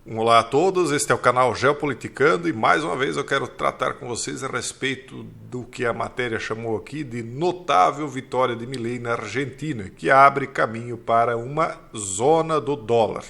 Olá a todos, este é o canal Geopoliticando e mais uma vez eu quero tratar com vocês a respeito do que a matéria chamou aqui de notável vitória de Milei na Argentina, que abre caminho para uma zona do dólar.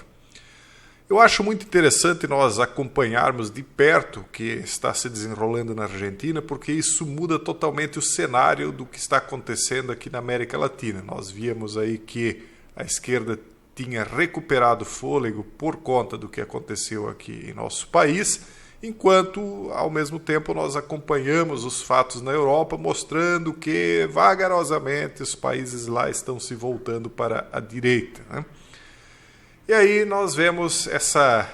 Eu acho muito interessante nós acompanharmos de perto o que está se desenrolando na Argentina, porque isso muda totalmente o cenário do que está acontecendo aqui na América Latina. Nós víamos aí que a esquerda tinha recuperado fôlego por conta do que aconteceu aqui em nosso país, enquanto, ao mesmo tempo, nós acompanhamos os fatos na Europa, mostrando que, vagarosamente, os países lá estão se voltando para a direita, né? E aí nós vemos essa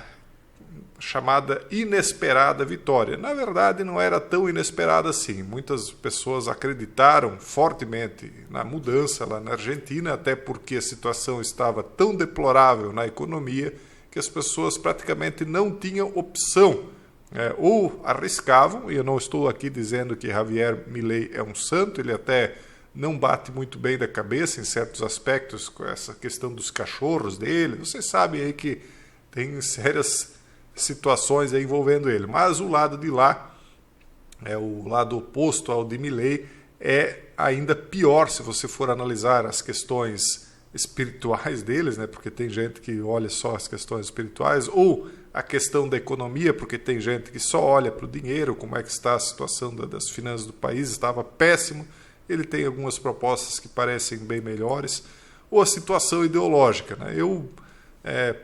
chamada inesperada vitória. Na verdade, não era tão inesperada assim. Muitas pessoas acreditaram fortemente na mudança lá na Argentina, até porque a situação estava tão deplorável na economia que as pessoas praticamente não tinham opção. Ou arriscavam, e eu não estou aqui dizendo que Javier Milei é um santo, ele até não bate muito bem da cabeça em certos aspectos com essa questão dos cachorros dele. Você sabe aí que tem sérias situações aí envolvendo ele. Mas o lado de lá, o lado oposto ao de Milei, é ainda pior se você for analisar as questões espirituais deles, né? Porque tem gente que olha só as questões espirituais, ou a questão da economia, porque tem gente que só olha para o dinheiro, como é que está a situação das finanças do país, estava péssimo. Ele tem algumas propostas que parecem bem melhores, ou a situação ideológica, né? Eu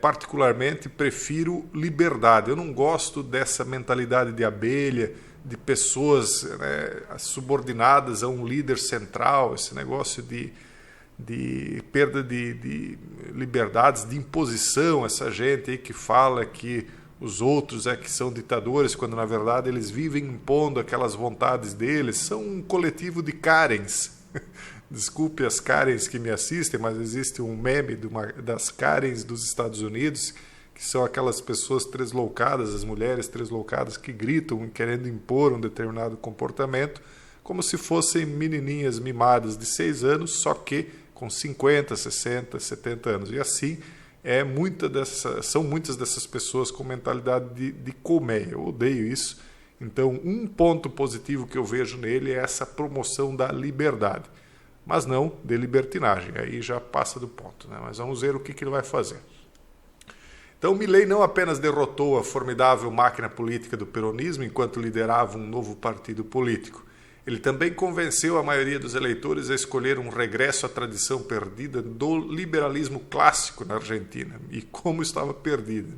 particularmente prefiro liberdade. Eu não gosto dessa mentalidade de abelha, de pessoas, né, subordinadas a um líder central, esse negócio de perda de liberdades, de imposição, essa gente aí que fala que os outros que são ditadores, quando na verdade eles vivem impondo aquelas vontades deles. São um coletivo de Karens. Desculpe as Karens que me assistem, mas existe um meme das Karens dos Estados Unidos, que são aquelas pessoas tresloucadas, as mulheres tresloucadas que gritam querendo impor um determinado comportamento, como se fossem menininhas mimadas de 6 anos, só que com 50, 60, 70 anos. E assim são muitas dessas pessoas com mentalidade de colmeia. Eu odeio isso. Então, um ponto positivo que eu vejo nele é essa promoção da liberdade, mas não de libertinagem. Aí já passa do ponto, né? Mas vamos ver o que ele vai fazer. Então, Milei não apenas derrotou a formidável máquina política do peronismo enquanto liderava um novo partido político, ele também convenceu a maioria dos eleitores a escolher um regresso à tradição perdida do liberalismo clássico na Argentina. E como estava perdida.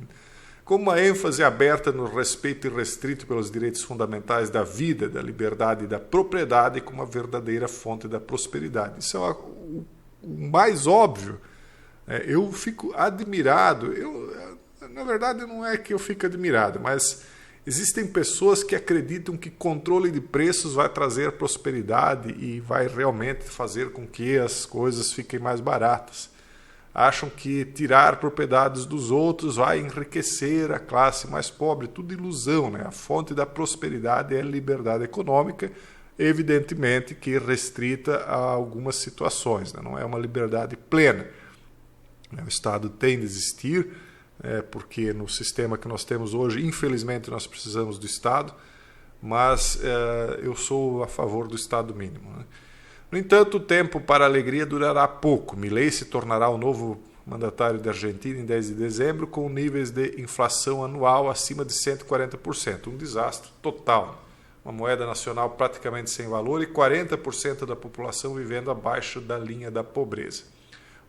Com uma ênfase aberta no respeito irrestrito pelos direitos fundamentais da vida, da liberdade e da propriedade como a verdadeira fonte da prosperidade. Isso é o mais óbvio. Eu fico admirado. Na verdade, não é que eu fico admirado, mas existem pessoas que acreditam que controle de preços vai trazer prosperidade e vai realmente fazer com que as coisas fiquem mais baratas. Acham que tirar propriedades dos outros vai enriquecer a classe mais pobre. Tudo ilusão, né? A fonte da prosperidade é a liberdade econômica, evidentemente que restrita a algumas situações, né? Não é uma liberdade plena. O Estado tem de existir, porque no sistema que nós temos hoje, infelizmente, nós precisamos do Estado, mas eu sou a favor do Estado mínimo, né? No entanto, o tempo para a alegria durará pouco. Milei se tornará o novo mandatário da Argentina em 10 de dezembro, com níveis de inflação anual acima de 140%. Um desastre total. Uma moeda nacional praticamente sem valor e 40% da população vivendo abaixo da linha da pobreza.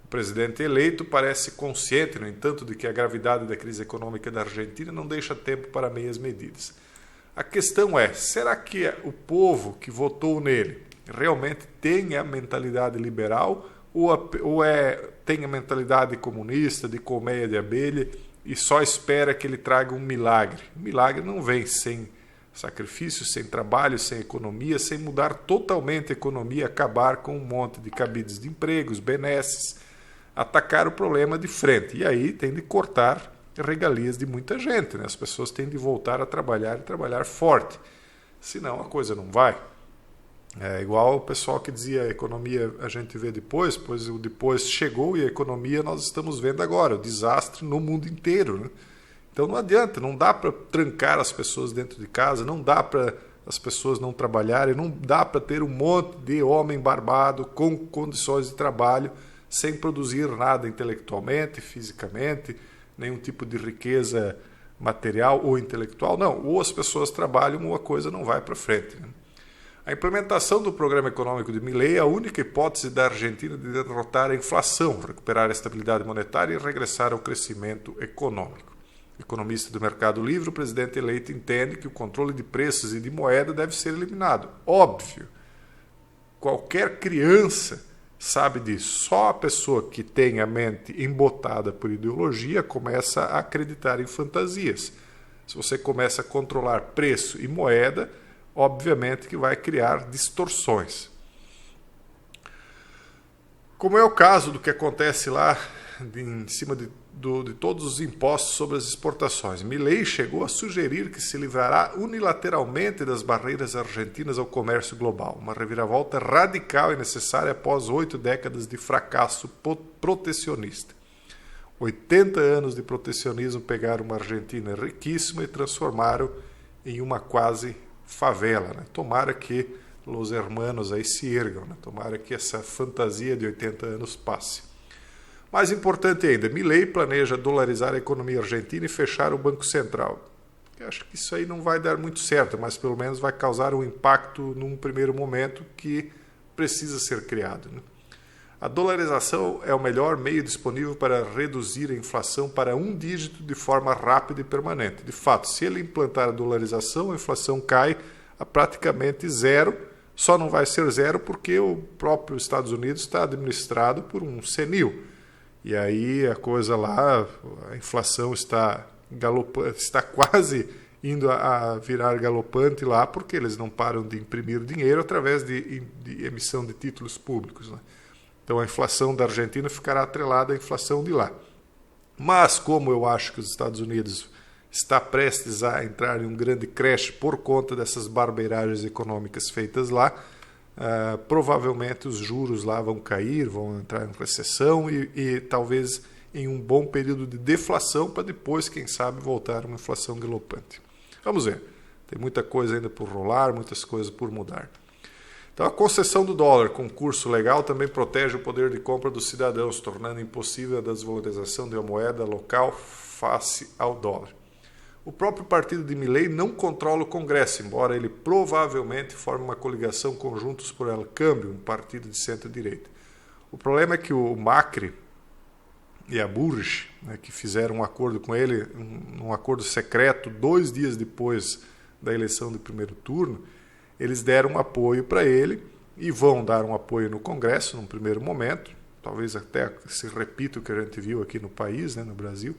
O presidente eleito parece consciente, no entanto, de que a gravidade da crise econômica da Argentina não deixa tempo para meias medidas. A questão é, será que o povo que votou nele realmente tem a mentalidade liberal ou tem a mentalidade comunista, de colmeia de abelha, e só espera que ele traga um milagre? O milagre não vem sem sacrifício, sem trabalho, sem economia, sem mudar totalmente a economia, acabar com um monte de cabides de empregos, benesses, atacar o problema de frente. E aí tem de cortar regalias de muita gente, né? As pessoas têm de voltar a trabalhar e trabalhar forte. Senão a coisa não vai. É igual o pessoal que dizia a economia a gente vê depois, pois o depois chegou e a economia nós estamos vendo agora, o desastre no mundo inteiro, né? Então não adianta, não dá para trancar as pessoas dentro de casa, não dá para as pessoas não trabalharem, não dá para ter um monte de homem barbado com condições de trabalho sem produzir nada intelectualmente, fisicamente, nenhum tipo de riqueza material ou intelectual. Não, ou as pessoas trabalham ou a coisa não vai para frente. A implementação do programa econômico de Milei é a única hipótese da Argentina de derrotar a inflação, recuperar a estabilidade monetária e regressar ao crescimento econômico. Economista do Mercado Livre, o presidente eleito entende que o controle de preços e de moeda deve ser eliminado. Óbvio, qualquer criança sabe disso. Só a pessoa que tem a mente embotada por ideologia começa a acreditar em fantasias. Se você começa a controlar preço e moeda, obviamente que vai criar distorções. Como é o caso do que acontece lá em cima de todos os impostos sobre as exportações. Milei chegou a sugerir que se livrará unilateralmente das barreiras argentinas ao comércio global. Uma reviravolta radical e necessária após 8 décadas de fracasso protecionista. 80 anos de protecionismo pegaram uma Argentina riquíssima e transformaram em uma quase favela. Né? Tomara que os hermanos aí se ergam, né? Tomara que essa fantasia de 80 anos passe. Mais importante ainda, Milei planeja dolarizar a economia argentina e fechar o Banco Central. Eu acho que isso aí não vai dar muito certo, mas pelo menos vai causar um impacto num primeiro momento que precisa ser criado. Né? A dolarização é o melhor meio disponível para reduzir a inflação para um dígito de forma rápida e permanente. De fato, se ele implantar a dolarização, a inflação cai a praticamente zero, só não vai ser zero porque o próprio Estados Unidos está administrado por um senil. E aí a coisa lá, a inflação está galopante, está quase indo a virar galopante lá, porque eles não param de imprimir dinheiro através de emissão de títulos públicos. Né? Então a inflação da Argentina ficará atrelada à inflação de lá. Mas como eu acho que os Estados Unidos está prestes a entrar em um grande crash por conta dessas barbeiragens econômicas feitas lá, provavelmente os juros lá vão cair, vão entrar em recessão e talvez em um bom período de deflação para depois, quem sabe, voltar a uma inflação galopante. Vamos ver. Tem muita coisa ainda por rolar, muitas coisas por mudar. Então, a concessão do dólar com curso legal também protege o poder de compra dos cidadãos, tornando impossível a desvalorização de uma moeda local face ao dólar. O próprio partido de Milei não controla o Congresso, embora ele provavelmente forme uma coligação com Juntos por El Cambio, um partido de centro-direita. O problema é que o Macri e a Burrich, né, que fizeram um acordo com ele, um acordo secreto, 2 dias depois da eleição do primeiro turno, eles deram apoio para ele e vão dar um apoio no Congresso num primeiro momento, talvez até se repita o que a gente viu aqui no país, né, no Brasil,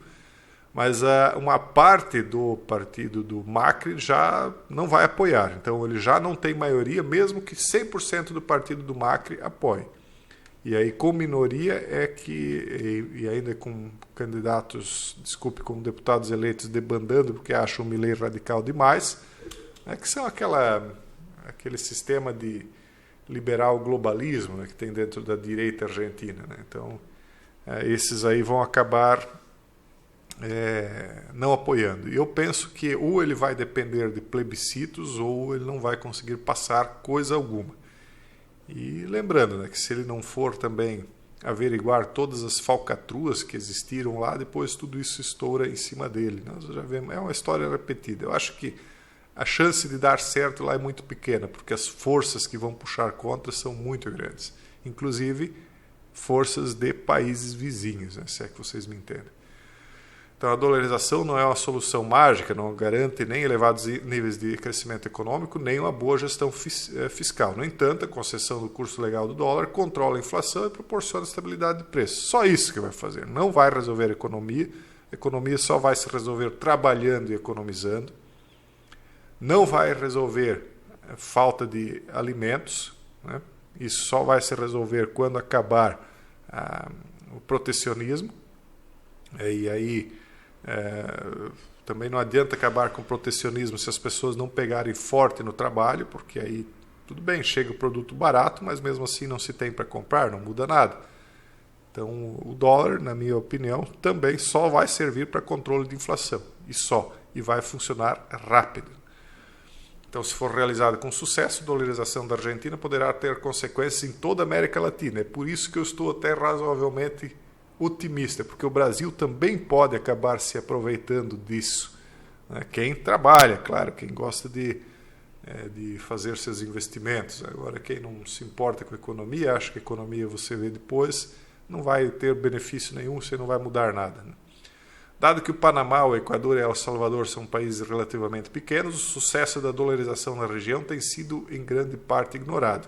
mas uma parte do partido do Macri já não vai apoiar. Então ele já não tem maioria, mesmo que 100% do partido do Macri apoie. E aí com minoria e ainda com candidatos, com deputados eleitos debandando porque acham o Milei radical demais, que são aquele sistema de liberal globalismo, né, que tem dentro da direita argentina. Né? Então esses aí vão acabar não apoiando. E eu penso que ou ele vai depender de plebiscitos ou ele não vai conseguir passar coisa alguma. E lembrando, né, que se ele não for também averiguar todas as falcatruas que existiram lá, depois tudo isso estoura em cima dele. Nós já vemos, é uma história repetida. Eu acho que a chance de dar certo lá é muito pequena, porque as forças que vão puxar contra são muito grandes. Inclusive forças de países vizinhos, né, se é que vocês me entendem. Então a dolarização não é uma solução mágica, não garante nem elevados níveis de crescimento econômico, nem uma boa gestão fiscal. No entanto, a concessão do curso legal do dólar controla a inflação e proporciona estabilidade de preços. Só isso que vai fazer. Não vai resolver a economia. A economia só vai se resolver trabalhando e economizando. Não vai resolver a falta de alimentos. Né? Isso só vai se resolver quando acabar o protecionismo. E aí também não adianta acabar com o protecionismo se as pessoas não pegarem forte no trabalho, porque aí tudo bem, chega o produto barato, mas mesmo assim não se tem para comprar, não muda nada. Então o dólar, na minha opinião, também só vai servir para controle de inflação. e só, e vai funcionar rápido. Então, se for realizado com sucesso, a dolarização da Argentina poderá ter consequências em toda a América Latina. É por isso que eu estou até razoavelmente otimista, porque o Brasil também pode acabar se aproveitando disso. Quem trabalha, claro, quem gosta de fazer seus investimentos. Agora, quem não se importa com a economia, acha que a economia você vê depois, não vai ter benefício nenhum, você não vai mudar nada. Dado que o Panamá, o Equador e El Salvador são países relativamente pequenos, o sucesso da dolarização na região tem sido em grande parte ignorado.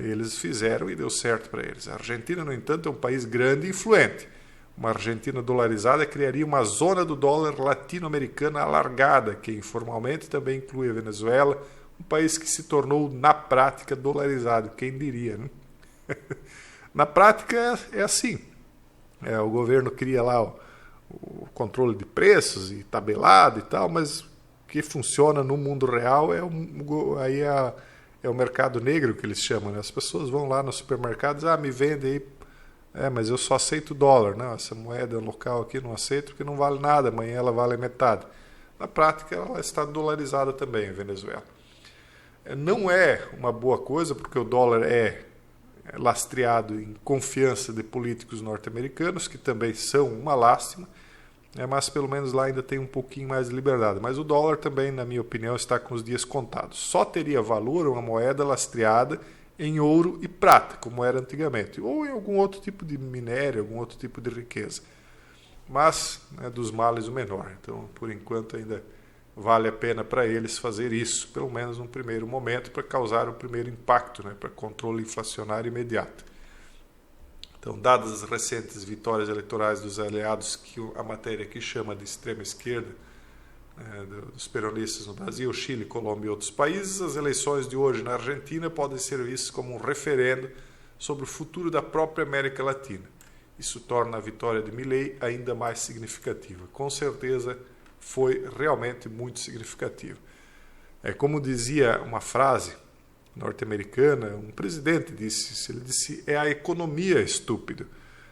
Eles fizeram e deu certo para eles. A Argentina, no entanto, é um país grande e influente. Uma Argentina dolarizada criaria uma zona do dólar latino-americana alargada, que informalmente também inclui a Venezuela, um país que se tornou, na prática, dolarizado. Quem diria, né? Na prática é assim. O governo cria lá o controle de preços e tabelado e tal, mas o que funciona no mundo real é o mercado negro, que eles chamam. Né? As pessoas vão lá nos supermercados, me vende aí, mas eu só aceito dólar. Não, essa moeda local aqui não aceito porque não vale nada, amanhã ela vale metade. Na prática, ela está dolarizada também, a Venezuela. Não é uma boa coisa, porque o dólar é lastreado em confiança de políticos norte-americanos, que também são uma lástima, mas pelo menos lá ainda tem um pouquinho mais de liberdade. Mas o dólar também, na minha opinião, está com os dias contados. Só teria valor uma moeda lastreada em ouro e prata, como era antigamente, ou em algum outro tipo de minério, algum outro tipo de riqueza. Mas dos males o menor. Então, por enquanto, ainda vale a pena para eles fazer isso, pelo menos num primeiro momento, para causar o primeiro impacto, para controle inflacionário imediato. Então, dadas as recentes vitórias eleitorais dos aliados que a matéria aqui chama de extrema esquerda, dos peronistas no Brasil, Chile, Colômbia e outros países, as eleições de hoje na Argentina podem ser vistas como um referendo sobre o futuro da própria América Latina. Isso torna a vitória de Milei ainda mais significativa. Com certeza, foi realmente muito significativo. Como dizia uma frase norte-americana, um presidente disse, ele disse, é a economia estúpida.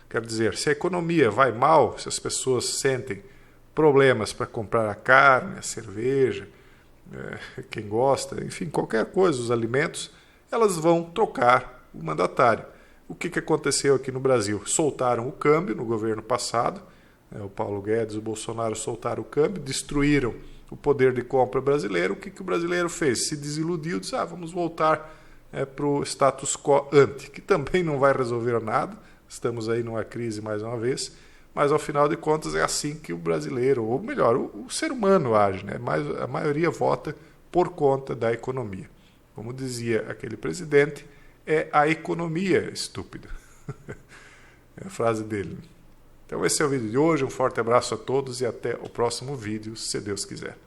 Quer dizer, se a economia vai mal, se as pessoas sentem problemas para comprar a carne, a cerveja, quem gosta, enfim, qualquer coisa, os alimentos, elas vão trocar o mandatário. O que aconteceu aqui no Brasil? Soltaram o câmbio no governo passado, o Paulo Guedes e o Bolsonaro soltaram o câmbio, destruíram o poder de compra brasileiro. O que o brasileiro fez? Se desiludiu, disse, vamos voltar para o status quo ante, que também não vai resolver nada, estamos aí numa crise mais uma vez, mas ao final de contas é assim que o brasileiro, ou melhor, o ser humano age, mas a maioria vota por conta da economia. Como dizia aquele presidente, é a economia estúpida. É a frase dele. Então esse é o vídeo de hoje, um forte abraço a todos e até o próximo vídeo, se Deus quiser.